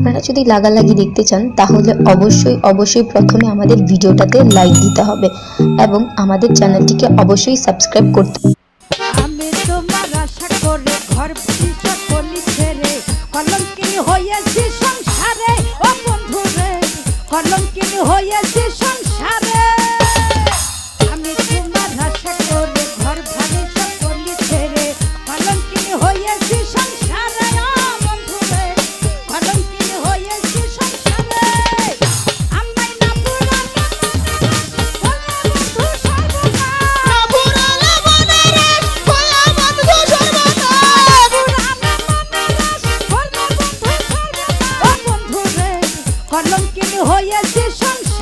আপনারা যদি লাগালাগি দেখতে চান তাহলে অবশ্যই অবশ্যই প্রথমে আমাদের ভিডিওটাতে লাইক দিতে হবে এবং আমাদের চ্যানেলটিকে অবশ্যই সাবস্ক্রাইব করতে হবে। আমি তোমার আশা করে ঘর পরিচয় কলি ছেড়ে কলঙ্কিনী হয়েছি সংসারে, ও বন্ধু রে কলঙ্কিনী হয়েছি সংসারে। আমি তোমার আশা করে ঘর পরিচয় কলি ছেড়ে কলঙ্কিনী হয়েছি সংসারে, ও বন্ধু রে কলঙ্কিনী হয়েছি সংসারে। আমায় না পুরানো বন্ধু কলঙ্কিনী হয়েছে সংসারে।